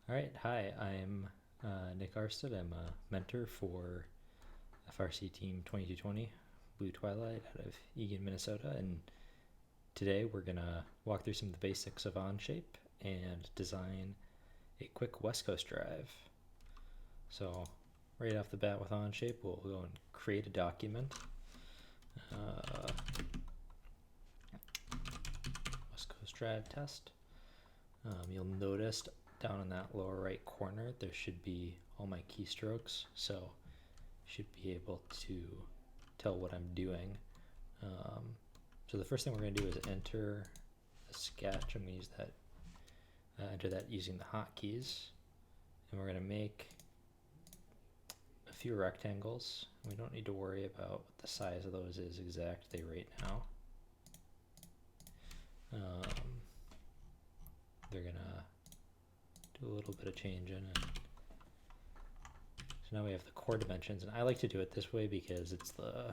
All right, hi, I'm Nick Arstead. I'm a mentor for FRC Team 2220 Blue Twilight out of Eagan, Minnesota, and today we're going to walk through some of the basics of Onshape and design a quick West Coast drive. So right off the bat with Onshape, we'll go and create a document. West Coast drive test. You'll notice down in that lower right corner there should be all my keystrokes, so should be able to tell what I'm doing. So the first thing we're going to do is enter a sketch. I'm going to use that, enter that using the hotkeys, and we're going to make a few rectangles. We don't need to worry about what the size of those is exactly right now. They're going to do a little bit of change in it. So now we have the core dimensions, and I like to do it this way because it's the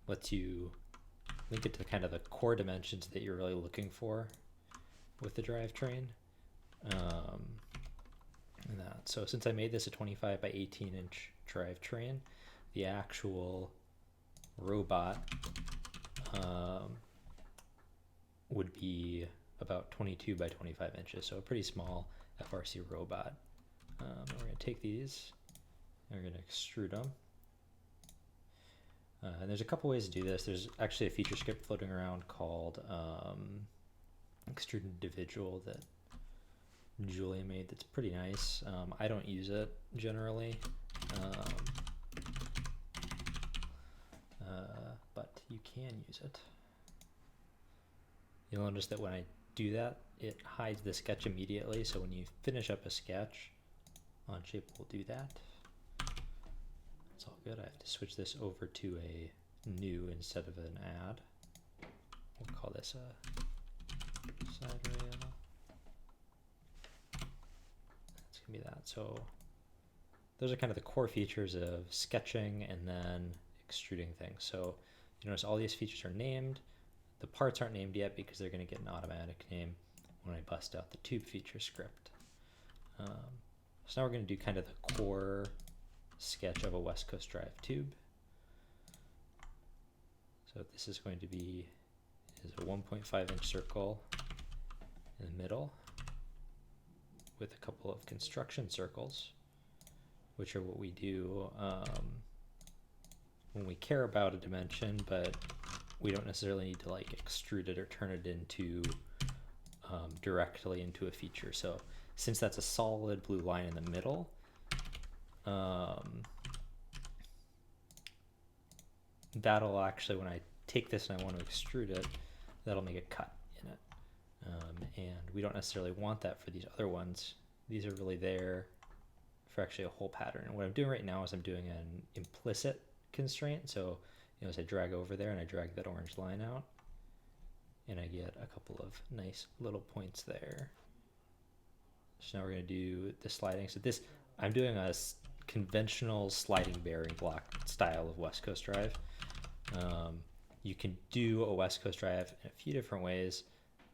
lets you link it to kind of the core dimensions that you're really looking for with the drivetrain. And that. So since I made this a 25 by 18 inch drivetrain, the actual robot would be about 22 by 25 inches, so a pretty small FRC robot. We're going to take these and we're going to extrude them. And there's a couple ways to do this. There's actually a feature script floating around called extrude individual that Julia made that's pretty nice. I don't use it generally, but you can use it. You'll notice that when I do that, it hides the sketch immediately, so when you finish up a sketch, Onshape will do that. It's all good. I have to switch this over to a new instead of an add. We'll call this a side rail. It's gonna be that. So those are kind of the core features of sketching and then extruding things. So you notice all these features are named. The parts aren't named yet because they're going to get an automatic name when I bust out the tube feature script. So now we're going to do kind of the core sketch of a West Coast Drive tube. So this is going to be a 1.5 inch circle in the middle with a couple of construction circles, which are what we do when we care about a dimension, but we don't necessarily need to like extrude it or turn it into directly into a feature. So since that's a solid blue line in the middle, that'll actually, when I take this and I want to extrude it, that'll make a cut in it. And we don't necessarily want that for these other ones. These are really there for actually a whole pattern. And what I'm doing right now is I'm doing an implicit constraint. So as I drag over there and I drag that orange line out, and I get a couple of nice little points there. So now we're going to do the sliding. So this, I'm doing a conventional sliding bearing block style of West Coast Drive. You can do a West Coast Drive in a few different ways.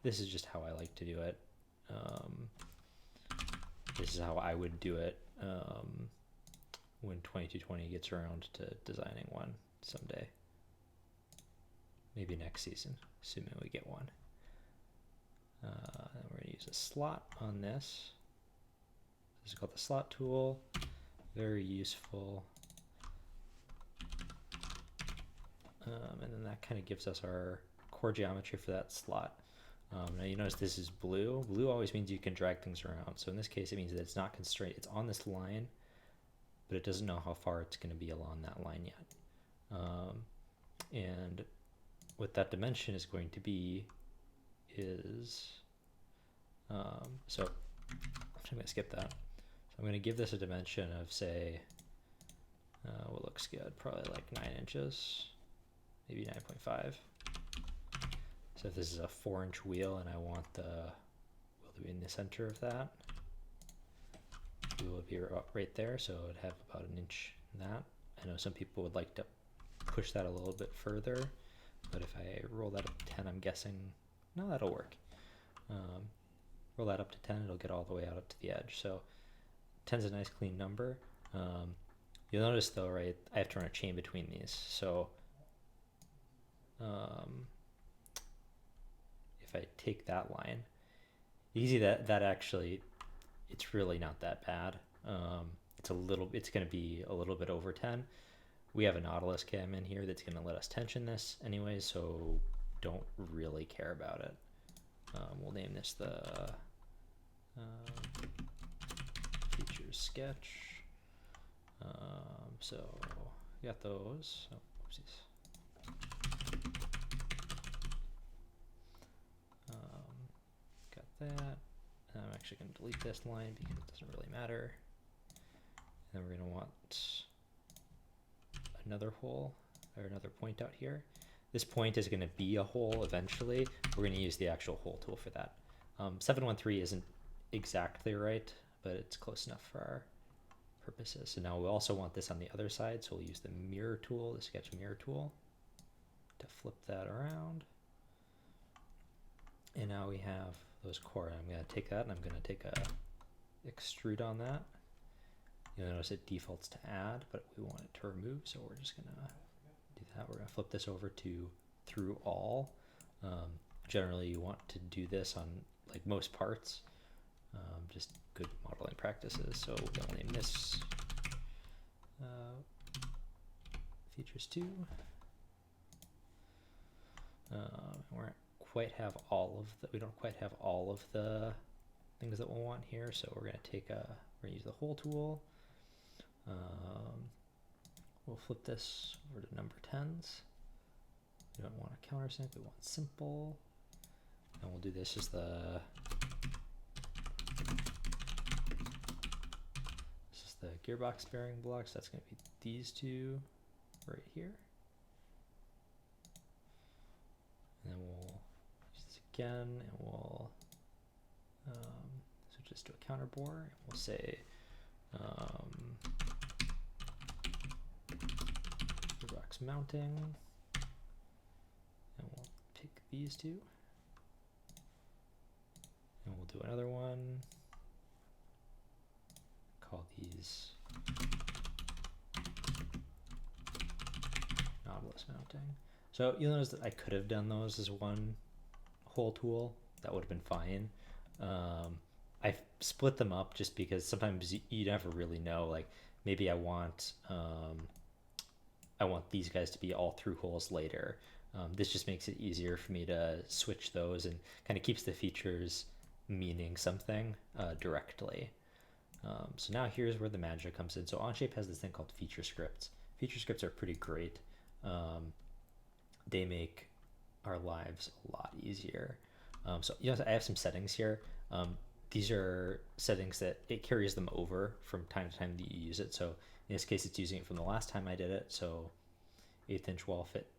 This is just how I like to do it. This is how I would do it when 2220 gets around to designing one someday. Maybe next season, assuming we get one. And we're going to use a slot on this. This is called the slot tool. Very useful. And then that kind of gives us our core geometry for that slot. Now you notice this is blue. Blue always means you can drag things around. So in this case, it means that it's not constrained. It's on this line, but it doesn't know how far it's going to be along that line yet. And what that dimension is going to be is, so I'm going to skip that. So I'm going to give this a dimension of, say, what looks good, probably like 9 inches, maybe 9.5. So if this is a 4-inch wheel and I want the wheel to be in the center of that, the wheel would be right there, so it would have about 1 inch in that. I know some people would like to push that a little bit further, but if I roll that up to 10, I'm guessing, no, that'll work. roll that up to 10, it'll get all the way out up to the edge. So 10 is a nice clean number. You'll notice though, right, I have to run a chain between these. So if I take that line, you can see that actually, it's really not that bad. It's going to be a little bit over 10. We have a Nautilus cam in here that's going to let us tension this anyway, so don't really care about it. We'll name this the features sketch. So we got those. Oh, oopsies. Got that. And I'm actually going to delete this line because it doesn't really matter. And then we're going to want another hole or another point out here. This point is going to be a hole eventually. We're going to use the actual hole tool for that. 713 isn't exactly right, but it's close enough for our purposes. So now we also want this on the other side, so we'll use the mirror tool, the sketch mirror tool, to flip that around. And now we have those core. I'm going to take that and I'm going to take a extrude on that. You'll notice it defaults to add, but we want it to remove, so we're just going to do that. We're going to flip this over to through all. Generally, you want to do this on like most parts, just good modeling practices. So we'll name this features 2. We don't quite have all of the things that we'll want here, so we're going to use the hole tool. We'll flip this over to number 10s. We don't want a countersink, we want simple. And we'll do this as the gearbox bearing blocks. That's going to be these two right here. And then we'll use this again, and we'll switch this to a counter bore, and we'll say gearbox mounting, and we'll pick these two, and we'll do another one. Call these Nautilus mounting. So you'll notice that I could have done those as one hole tool. That would have been fine. I split them up just because sometimes you never really know. Like maybe I want these guys to be all through holes later. This just makes it easier for me to switch those and kind of keeps the features meaning something directly. So now here's where the magic comes in. So Onshape has this thing called feature scripts. Feature scripts are pretty great. They make our lives a lot easier. So you know, I have some settings here. These are settings that it carries them over from time to time that you use it. So in this case, it's using it from the last time I did it. So 1/8 inch wall fit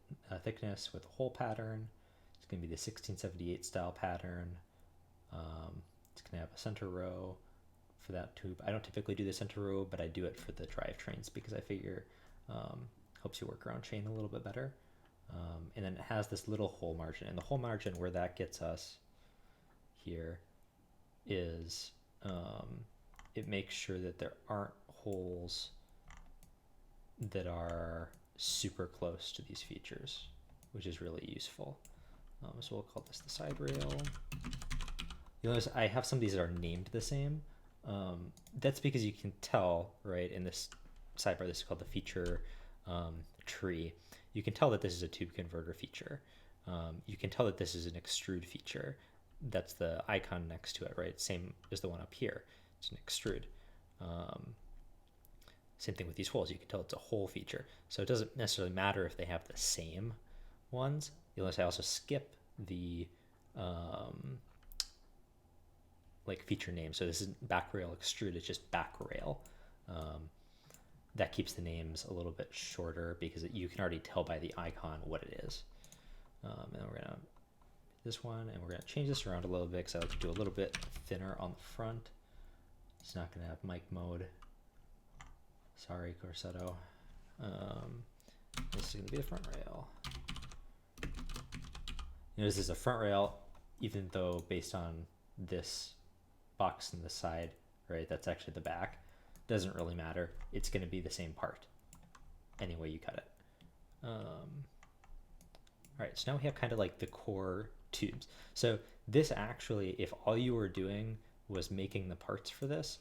thickness with a hole pattern. It's going to be the 1678 style pattern. It's going to have a center row for that tube. I don't typically do the center row, but I do it for the drivetrains because I figure helps you work around chain a little bit better. And then it has this little hole margin, and the hole margin where that gets us here is it makes sure that there aren't holes that are super close to these features, which is really useful. So we'll call this the side rail. You'll notice I have some of these that are named the same. That's because you can tell, right, in this sidebar, this is called the feature tree. You can tell that this is a tube converter feature. You can tell that this is an extrude feature. That's the icon next to it, right? Same as the one up here. It's an extrude. Same thing with these holes. You can tell it's a hole feature. So it doesn't necessarily matter if they have the same ones. You'll notice I also skip the like feature name. So this is back rail extrude. It's just back rail. That keeps the names a little bit shorter because you can already tell by the icon what it is. And then we're gonna this one, and we're gonna change this around a little bit because I like to do a little bit thinner on the front. It's not gonna have mic mode. Sorry, Corsetto. This is gonna be the front rail. You know, this is a front rail, even though based on this box in the side, right? That's actually the back. Doesn't really matter. It's going to be the same part any way you cut it. All right, so now we have kind of like the core tubes. So this actually, if all you were doing was making the parts for this,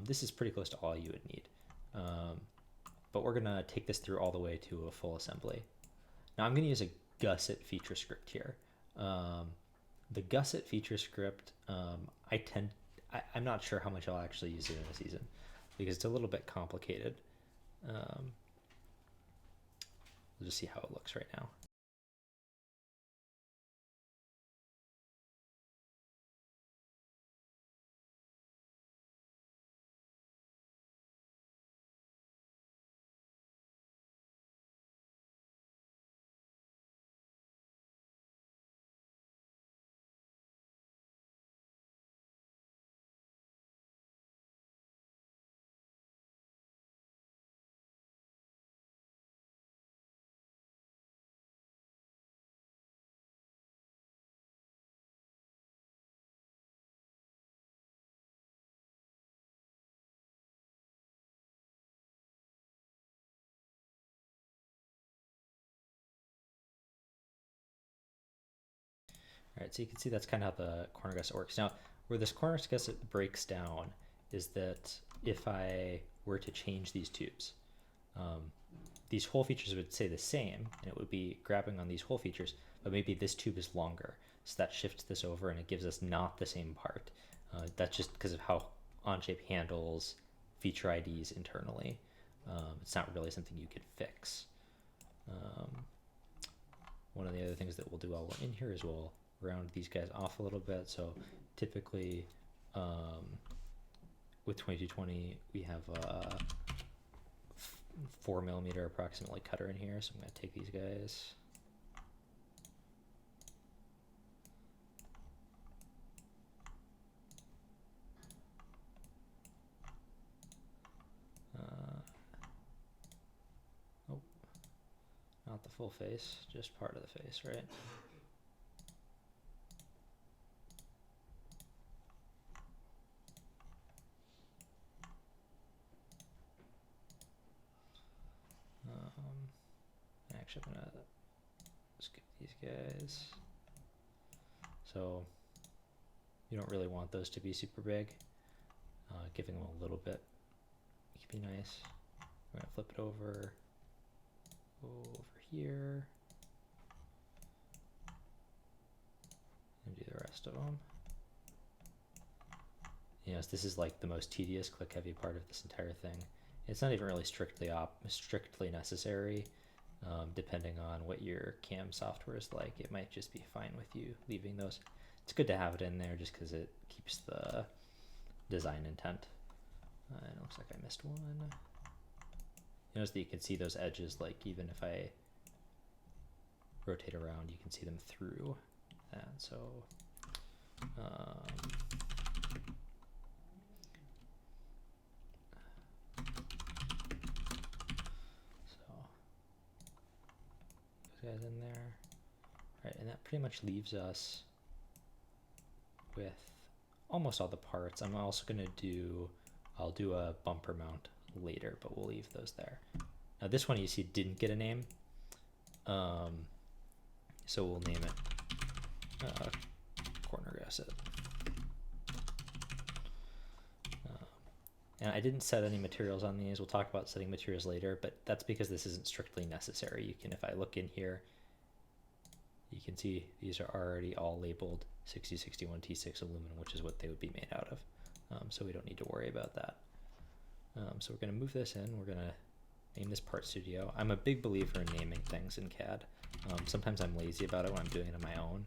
this is pretty close to all you would need. But we're gonna take this through all the way to a full assembly. Now I'm gonna use a gusset feature script here. The gusset feature script, I'm not sure how much I'll actually use it in a season because it's a little bit complicated. We'll just see how it looks right now. All right, so you can see that's kind of how the corner gusset works. Now, where this corner gusset breaks down is that if I were to change these tubes, these hole features would stay the same, and it would be grabbing on these hole features, but maybe this tube is longer. So that shifts this over, and it gives us not the same part. That's just because of how Onshape handles feature IDs internally. It's not really something you could fix. One of the other things that we'll do while we're in here is we'll round these guys off a little bit. So typically with 2220 we have a 4mm approximately cutter in here, so I'm going to take these guys, oh, not the full face, just part of the face, right? Actually, I'm gonna skip these guys. So you don't really want those to be super big. Giving them a little bit could be nice. I'm gonna flip it over here, and do the rest of them. You know, this is like the most tedious click heavy part of this entire thing. It's not even really strictly necessary. Depending on what your CAM software is like, it might just be fine with you leaving those. It's good to have it in there just because it keeps the design intent. It looks like I missed one. Notice that you can see those edges, like even if I rotate around, you can see them through that. So guys in there. All right, and that pretty much leaves us with almost all the parts. I'm also gonna I'll do a bumper mount later, but we'll leave those there. Now this one you see didn't get a name, so we'll name it corner gusset. And I didn't set any materials on these. We'll talk about setting materials later, but that's because this isn't strictly necessary. You can, if I look in here, you can see these are already all labeled 6061 T6 aluminum, which is what they would be made out of. So we don't need to worry about that. So we're gonna move this in. We're gonna name this Part Studio. I'm a big believer in naming things in CAD. Sometimes I'm lazy about it when I'm doing it on my own,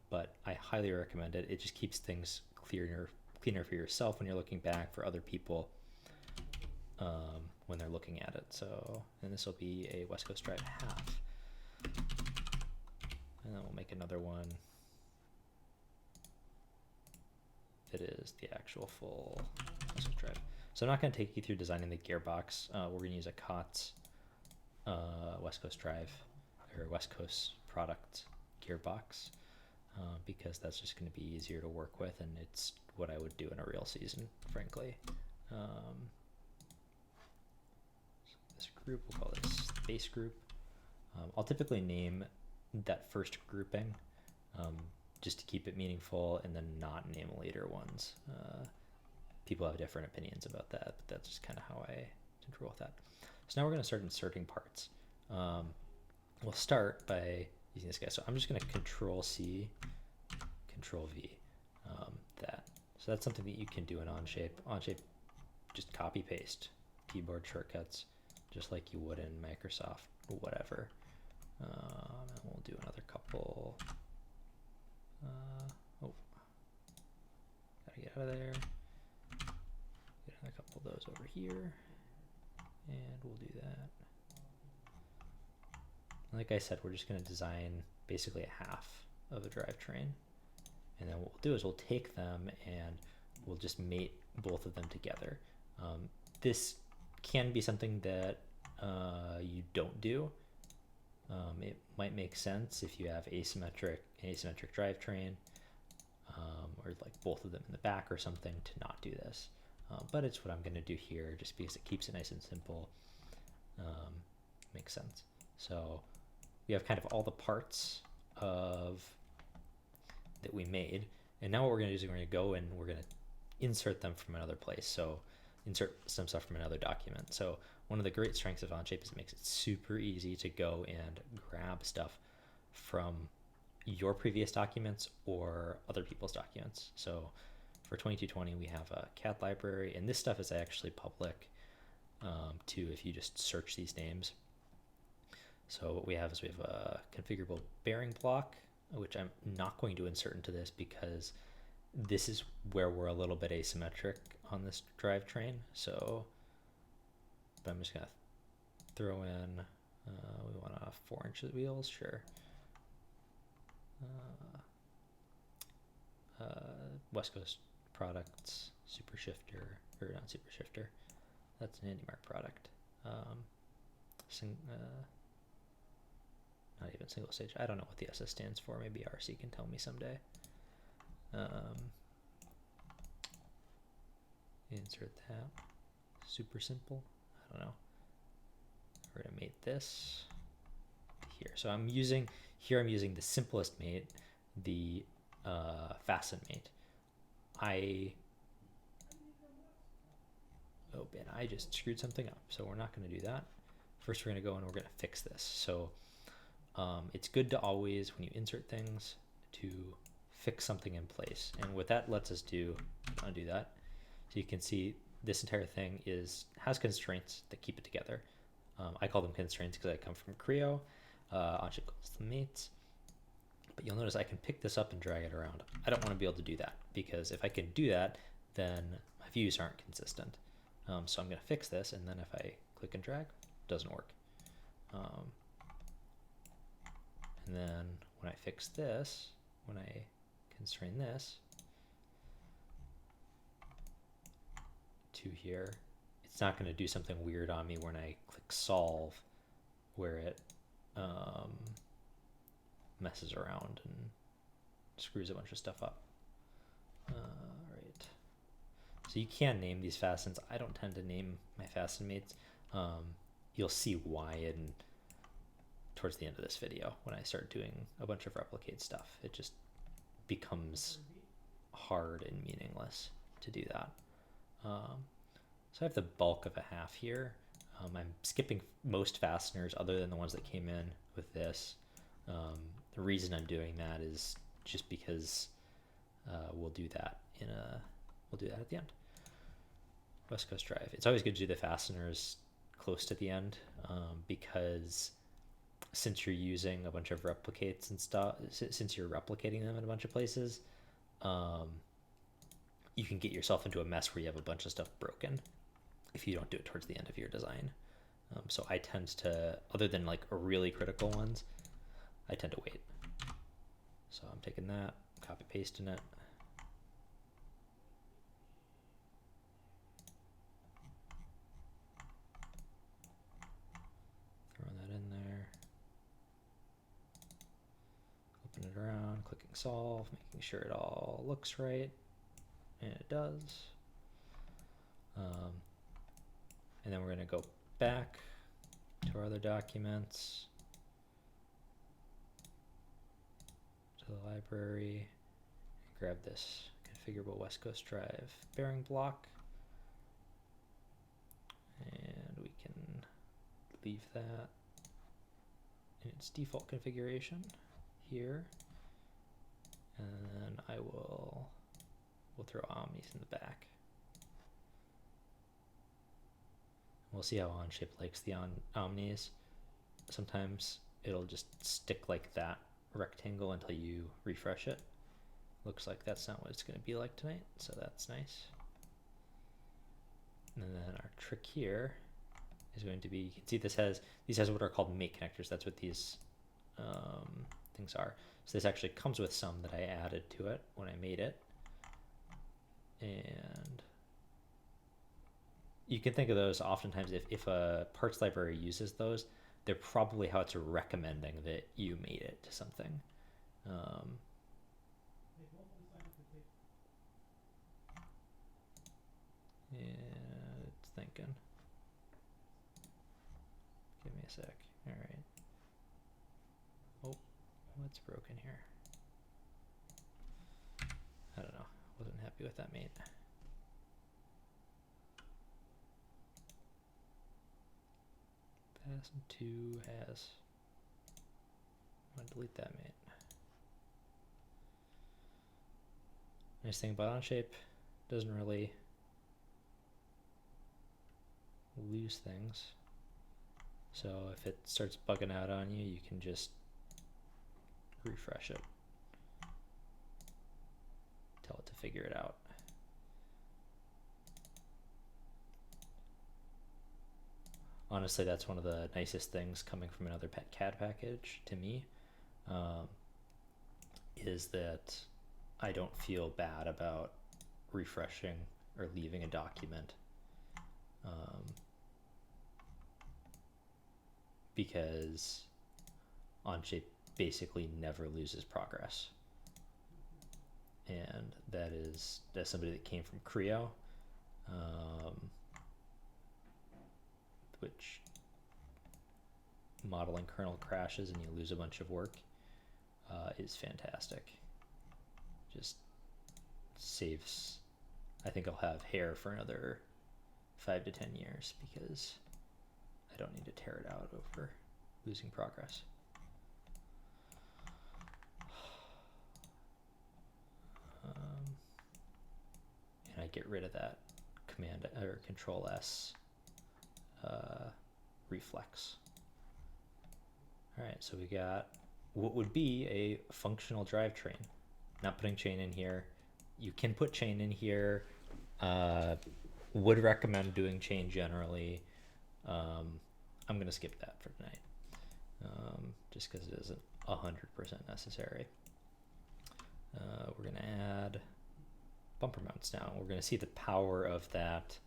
but I highly recommend it. It just keeps things cleaner for yourself when you're looking back, for other people when they're looking at it. So, and this will be a West Coast Drive half, and then we'll make another one that is the actual full West Coast Drive. So I'm not going to take you through designing the gearbox. We're going to use a COTS West Coast Drive or West Coast product gearbox because that's just going to be easier to work with, and it's what I would do in a real season, frankly. So this group, we'll call this base group. I'll typically name that first grouping just to keep it meaningful, and then not name later ones. People have different opinions about that, but that's just kind of how I tend to roll with that. So now we're going to start inserting parts. We'll start by using this guy. So I'm just going to Control C, Control V, that. So that's something that you can do in Onshape. Onshape, just copy paste keyboard shortcuts, just like you would in Microsoft or whatever. And we'll do another couple. Oh, gotta get out of there. Get another couple of those over here, and we'll do that. Like I said, we're just going to design basically a half of a drivetrain, and then what we'll do is we'll take them and we'll just mate both of them together. This can be something that you don't do. It might make sense if you have asymmetric drivetrain, or like both of them in the back or something, to not do this. But it's what I'm going to do here just because it keeps it nice and simple. Makes sense. So we have kind of all the parts of that we made, and now what we're going to do is we're going to go and we're going to insert them from another place. So insert some stuff from another document. So one of the great strengths of Onshape is it makes it super easy to go and grab stuff from your previous documents or other people's documents. So for 2220, we have a CAD library, and this stuff is actually public too if you just search these names. So what we have is we have a configurable bearing block, which I'm not going to insert into this because this is where we're a little bit asymmetric on this drivetrain. So, but I'm just gonna throw in, we want 4 inches wheels, sure. West Coast Products, Super Shifter, or not Super Shifter, that's an IndyMark product. Not even single stage. I don't know what the SS stands for. Maybe RC can tell me someday. Insert that. Super simple. I don't know. We're gonna mate this here. So I'm using the simplest mate, the fasten mate. I just screwed something up, so we're not going to do that. First, we're going to go and we're going to fix this. So it's good to always, when you insert things, to fix something in place. And what that lets us do, undo that. So you can see this entire thing has constraints that keep it together. I call them constraints because I come from Creo. Onshape calls them mates. But you'll notice I can pick this up and drag it around. I don't want to be able to do that because if I can do that, then my views aren't consistent. So I'm going to fix this, and then if I click and drag, it doesn't work. And then when I fix this, when I constrain this to here, it's not going to do something weird on me when I click solve, where it messes around and screws a bunch of stuff up. Right. So you can name these fastens. I don't tend to name my fasten mates. You'll see why towards the end of this video when I start doing a bunch of replicate stuff. It just becomes hard and meaningless to do that. So I have the bulk of a half here. I'm skipping most fasteners other than the ones that came in with this. The reason I'm doing that is just because we'll do that at the end. West Coast Drive. It's always good to do the fasteners close to the end because since you're using a bunch of replicates and stuff, since you're replicating them in a bunch of places, you can get yourself into a mess where you have a bunch of stuff broken if you don't do it towards the end of your design. So I tend to, other than like really critical ones, I tend to wait. So I'm taking that, copy pasting it. Throwing that in there. Flipping it around, clicking solve, making sure it all looks right. and it does. And then we're going to go back to our other documents, to the library, and grab this configurable West Coast Drive bearing block, and we can leave that in its default configuration here, and then we'll throw omnis in the back. We'll see how Onshape likes the omnis. Sometimes it'll just stick like that rectangle until you refresh it. Looks like that's not what it's going to be like tonight, so that's nice. And then our trick here is going to be, you can see these has what are called mate connectors. That's what these things are. So this actually comes with some that I added to it when I made it. And you can think of those oftentimes if a parts library uses those, they're probably how it's recommending that you mate it to something. Yeah, it's thinking. Give me a sec. All right. Oh, what's broken here? I don't know. Wasn't happy with that mate. Pass 2 has. I'm gonna delete that mate. Nice thing about Onshape, doesn't really lose things. So if it starts bugging out on you, you can just refresh it. Tell it to figure it out. Honestly, that's one of the nicest things coming from another CAD package to me, is that I don't feel bad about refreshing or leaving a document, because Onshape basically never loses progress. And that's somebody that came from Creo, which modeling kernel crashes and you lose a bunch of work, is fantastic. Just saves, I think I'll have hair for another 5 to 10 years because I don't need to tear it out over losing progress. And I get rid of that Command or Control S reflex. All right, so we got what would be a functional drivetrain. Not putting chain in here. You can put chain in here. Would recommend doing chain generally. I'm gonna skip that for tonight, just because it isn't 100% necessary. We're gonna add bumper mounts now. We're gonna see the power of that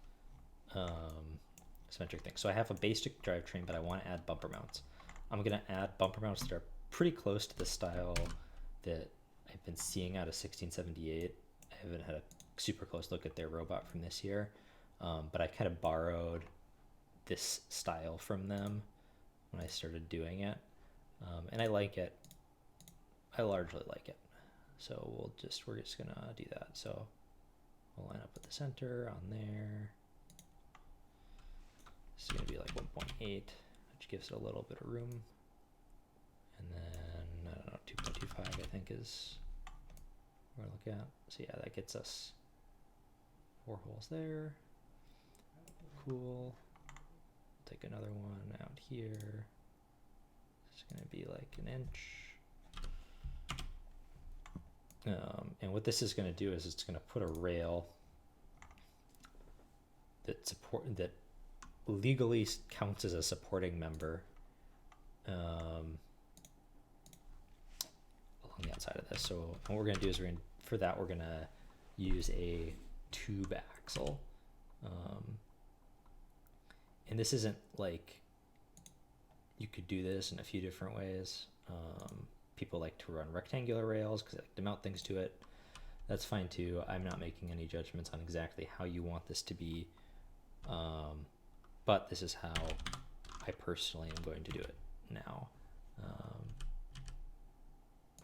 symmetric thing. So I have a basic drivetrain, but I want to add bumper mounts. I'm gonna add bumper mounts that are pretty close to the style that I've been seeing out of 1678. I haven't had a super close look at their robot from this year, but I kind of borrowed this style from them when I started doing it, and I like it. I largely like it. So we're just gonna do that. So we'll line up with the center on there. This is gonna be like 1.8, which gives it a little bit of room. And then, I don't know, 2.25 I think is what we're looking at. So yeah, that gets us 4 holes there. Cool. Take another one out here. It's gonna be like 1 inch. And what this is gonna do is it's gonna put a rail that legally counts as a supporting member along the outside of this. So what we're gonna do is for that we're gonna use a tube axle, and this isn't like, you could do this in a few different ways. People like to run rectangular rails because they like to mount things to it. that's fine too. I'm not making any judgments on exactly how you want this to be, but this is how I personally am going to do it now.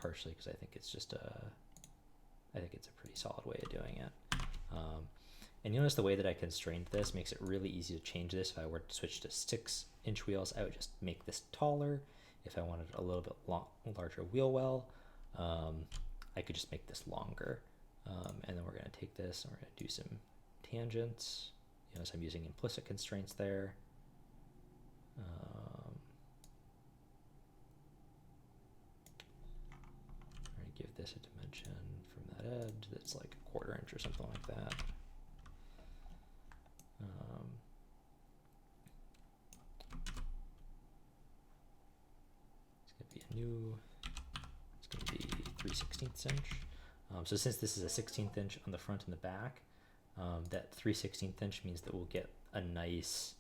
Partially because I think it's just I think it's a pretty solid way of doing it. And you notice the way that I constrained this makes it really easy to change this. If I were to switch to 6-inch wheels, I would just make this taller. If I wanted a little bit larger wheel well, I could just make this longer. And then we're going to take this and we're going to do some tangents. You notice I'm using implicit constraints there. I'm going to give this a dimension from that edge that's like 1/4 inch or something like that. It's going to be 3/16 inch. So since this is a 16th inch on the front and the back, that 3/16 inch means that we'll get a nice,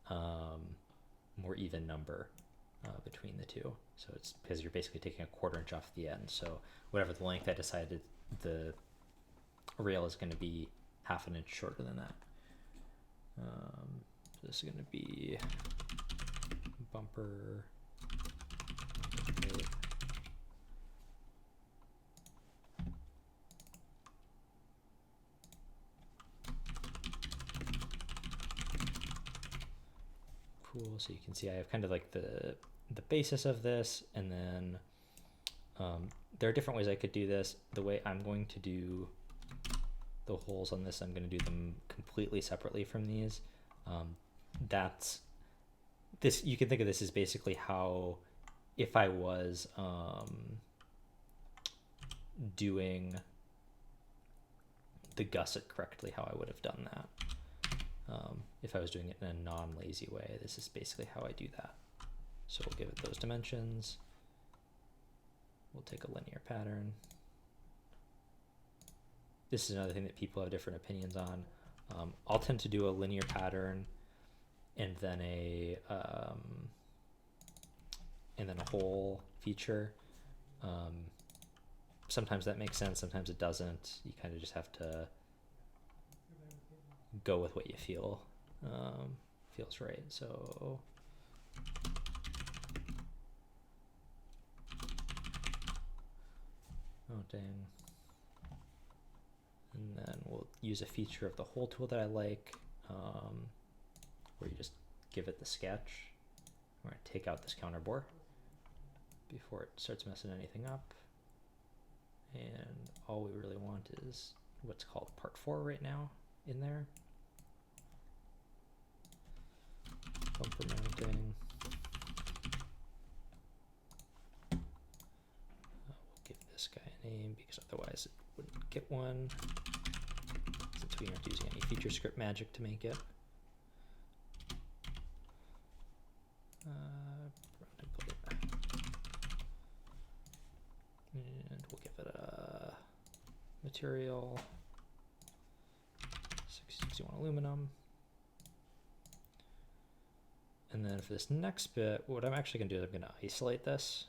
more even number between the two. So it's because you're basically taking a 1/4 inch off the end. So whatever the length I decided the rail is going to be 1/2 inch shorter than that. So this is going to be bumper. Cool. So you can see I have kind of like the basis of this, and then there are different ways I could do this. The way I'm going to do the holes on this, I'm going to do them completely separately from these. That's this. You can think of this as basically how, if I was doing the gusset correctly, how I would have done that. If I was doing it in a non-lazy way, this is basically how I do that. So we'll give it those dimensions. We'll take a linear pattern. This is another thing that people have different opinions on. I'll tend to do a linear pattern and then a hole feature. Sometimes that makes sense, sometimes it doesn't. You kind of just have to go with what you feel feels right. So mounting, and then we'll use a feature of the hole tool that I like, where you just give it the sketch. We're going to take out this counter bore before it starts messing anything up, and all we really want is what's called part 4 right now in there. Bumper mounting. We'll give this guy a name because otherwise it wouldn't get one, since we aren't using any feature script magic to make it. And we'll give it a material 661 aluminum. And then for this next bit, what I'm actually going to do is I'm going to isolate this,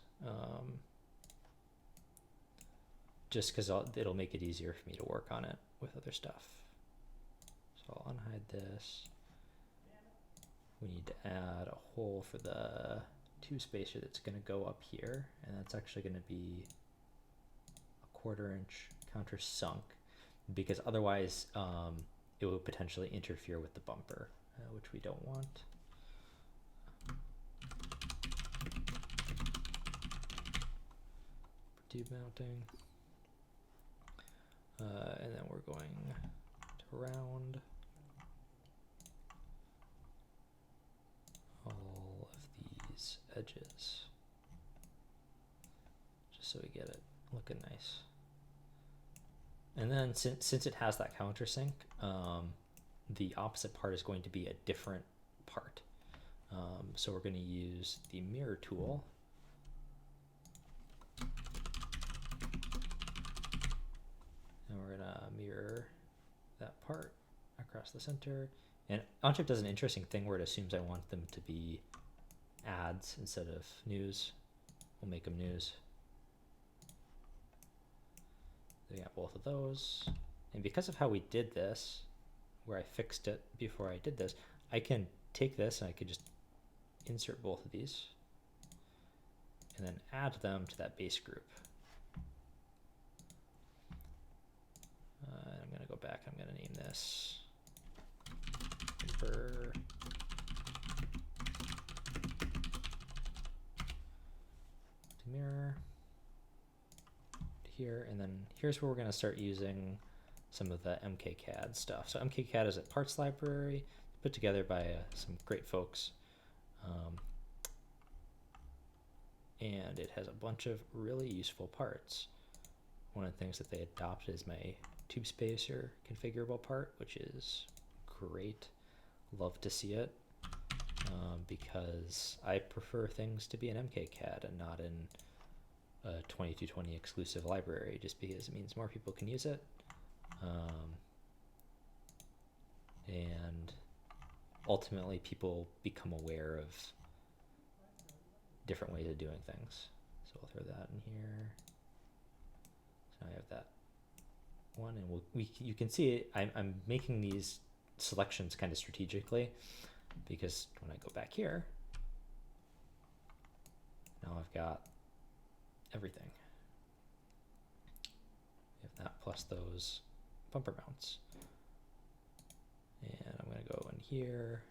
just because it'll make it easier for me to work on it with other stuff. So I'll unhide this. We need to add a hole for the 2 spacer that's going to go up here, and that's actually going to be a 1/4 inch countersunk, because otherwise it will potentially interfere with the bumper, which we don't want. Tube mounting, and then we're going to round all of these edges, just so we get it looking nice. And then since it has that countersink, the opposite part is going to be a different part. So we're going to use the mirror tool. And we're going to mirror that part across the center. And Onshape does an interesting thing where it assumes I want them to be ads instead of news. We'll make them news. we got both of those. And because of how we did this, where I fixed it before I did this, I can take this and I could just insert both of these and then add them to that base group. I'm going to go back. I'm going to name this paper to mirror to here. And then here's where we're going to start using some of the MKCAD stuff. So MKCAD is a parts library put together by some great folks. And it has a bunch of really useful parts. One of the things that they adopted is my tube spacer configurable part, which is great. Love to see it, because I prefer things to be in MKCAD and not in a 2220 exclusive library, just because it means more people can use it. And ultimately people become aware of different ways of doing things. So I'll throw that in here. So I have that one, and you can see I'm making these selections kind of strategically, because when I go back here, now I've got everything. We have that plus those bumper mounts. And I'm going to go in here.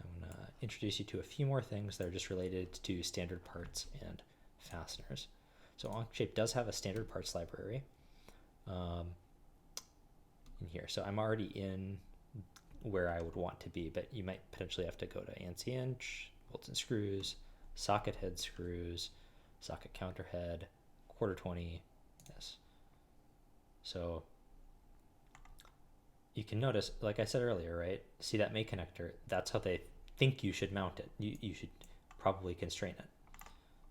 I'm going to introduce you to a few more things that are just related to standard parts and fasteners. So Onshape does have a standard parts library in here. So I'm already in where I would want to be, but you might potentially have to go to ANSI inch, bolts and screws, socket head screws, socket counter head, quarter 20, yes. So you can notice, like I said earlier, right? See that May connector? That's how they think you should mount it. You should probably constrain it.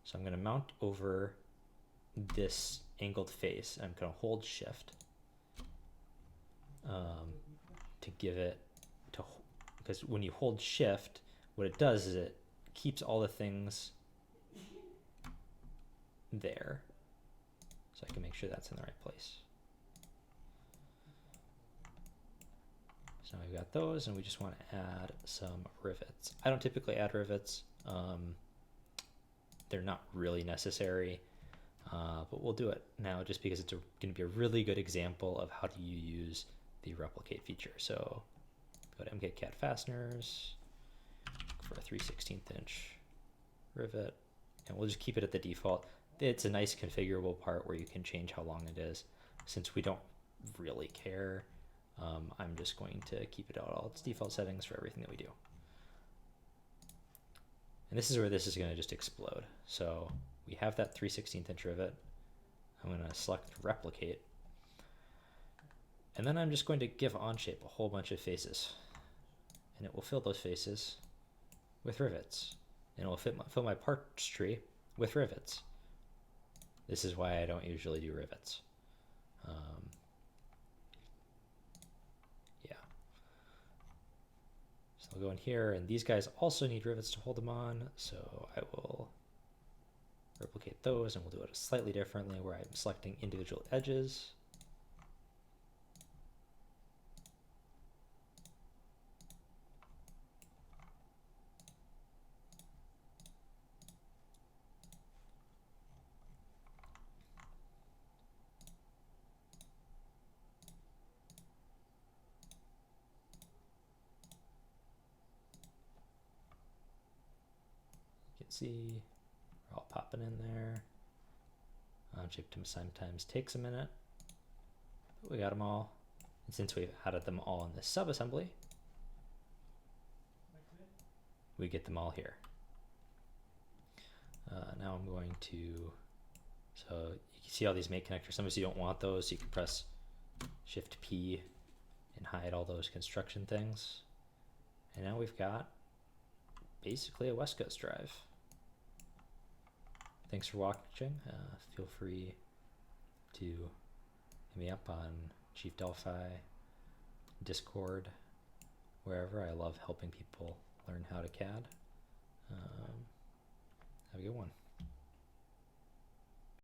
So I'm going to mount over this angled face. I'm going to hold shift to give it to, because when you hold shift, what it does is it keeps all the things there. So I can make sure that's in the right place. So we've got those, and we just want to add some rivets. I don't typically add rivets. They're not really necessary, but we'll do it now just because it's going to be a really good example of how do you use the replicate feature. So go to MKCAD fasteners for a 3/16 inch rivet, and we'll just keep it at the default. It's a nice configurable part where you can change how long it is. Since we don't really care, I'm just going to keep it at all its default settings for everything that we do. And this is where this is going to just explode. So we have that 3/16 inch rivet. I'm going to select replicate. And then I'm just going to give Onshape a whole bunch of faces. And it will fill those faces with rivets. And it will fill my parts tree with rivets. This is why I don't usually do rivets. Yeah. So I'll go in here, and these guys also need rivets to hold them on. So I will replicate those, and we'll do it slightly differently where I'm selecting individual edges. You can see we're all popping in there. Onshape sometimes takes a minute, but we got them all. And since we've added them all in this subassembly, we get them all here. Now I'm going to, so you can see all these mate connectors. Sometimes you don't want those, so you can press Shift P and hide all those construction things. And now we've got basically a West Coast drive. Thanks for watching. Feel free to hit me up on Chief Delphi, Discord, wherever. I love helping people learn how to CAD. Have a good one.